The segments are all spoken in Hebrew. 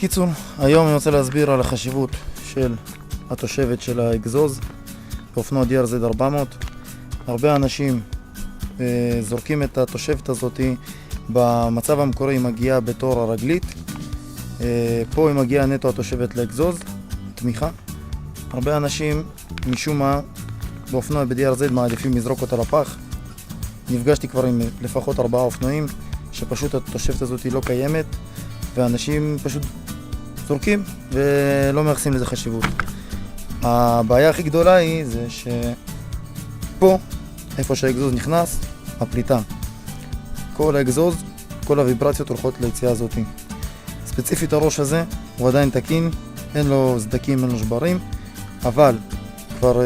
בקיצור, היום אני רוצה להסביר על החשיבות של התושבת של האגזוז באופנוע DRZ400. הרבה אנשים זורקים את התושבת הזאת. במצב המקורי היא מגיעה בתור הרגלית, פה היא מגיעה נטו התושבת לאגזוז, תמיכה. הרבה אנשים משום מה באופנוע ב-DRZ מעדיפים לזרוק אותה לפח. נפגשתי כבר עם לפחות 4 אופנועים שפשוט התושבת הזאת לא קיימת, ואנשים פשוט זורקים ולא מייחסים לזה חשיבות. הבעיה הכי גדולה היא זה שפה, איפה שהאגזוז נכנס, הפליטה. כל האגזוז, כל הוויברציות הולכות ליציאה הזאת. ספציפית הראש הזה הוא עדיין תקין, אין לו סדקים, אין לו שברים, אבל כבר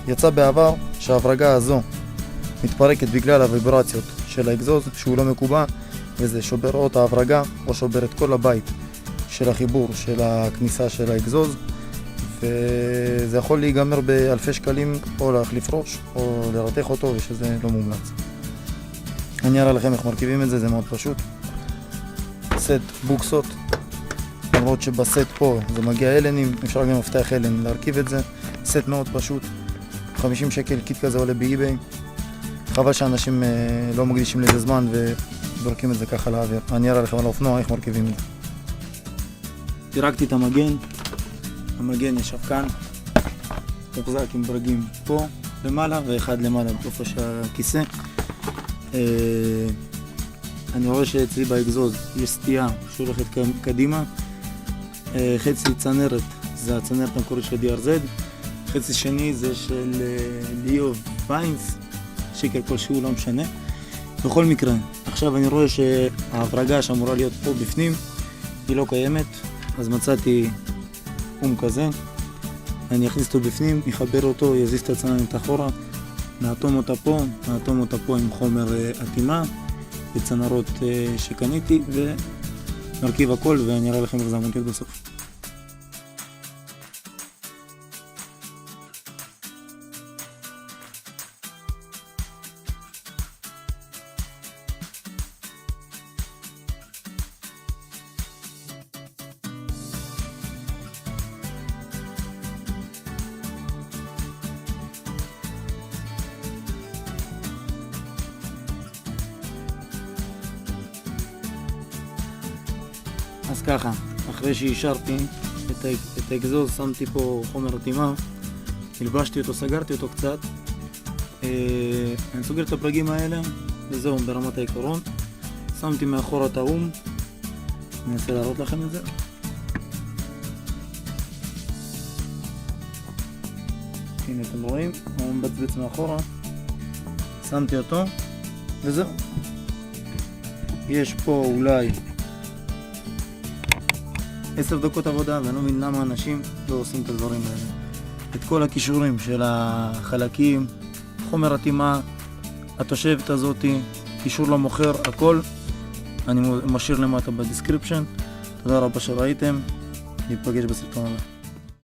יצא בעבר שההברגה הזו מתפרקת בגלל הוויברציות של האגזוז, שהוא לא מקובע, וזה שובר או את ההברגה או שובר את כל הבית של החיבור של הכניסה של האגזוז, וזה יכול להיגמר באלפי שקלים, או להחליף ראש או לרתך אותו, ושזה לא מומלץ. אני אראה לכם איך מרכיבים את זה, זה מאוד פשוט. סט בוקסות, למרות שבסט פה זה מגיע אלנים, אפשר גם מפתח אלן להרכיב את זה. סט מאוד פשוט, 50 שקל קיט כזה עולה באי-ביי. חבל שאנשים לא מקדישים לזה זמן וזורקים את זה ככה לאוויר. אני אראה לכם על האופנוע איך מרכיבים את זה. פירקתי את המגן, המגן ישב כאן, מוחזק עם ברגים פה למעלה ואחד למעלה באיפה שהכיסא. אני רואה שאצלי באגזוז יש סטייה שהולכת קדימה, חצי צנרת זה הצנרת המקורית של DRZ, חצי שני זה של ליאו ויינס, שקל כלשהו לא משנה. בכל מקרה, עכשיו אני רואה שההברגה שאמורה להיות פה בפנים היא לא קיימת, אז מצאתי קום כזה, אני אכניס אותו בפנים, אחבר אותו, יזיז את הצנרת אחורה, נאטום אותה פה עם חומר אטימה וצנרות שקניתי, ונרכיב הכל ואני אראה לכם איך זה המונטיות בסוף. אז ככה, אחרי שהשארתי את האגזוז, שמתי פה חומר אטימה, הלבשתי אותו, סגרתי אותו קצת. אני סוגר את הפרגים האלה, וזהו ברמת העיקרון. שמתי מאחור את האום, אני אנסה להראות לכם את זה. הנה אתם רואים, האום בצבץ מאחורה, שמתי אותו, וזהו. יש פה אולי 10 דקות עבודה, ואני לא מבין למה אנשים לא עושים את הדברים האלה. את כל הכישורים של החלקים, חומר אטימה, התושבת הזאת, קישור למוכר, הכל אני משאיר למטה בדיסקריפשן. תודה רבה שראיתם, ניפגש בסרטון הבא.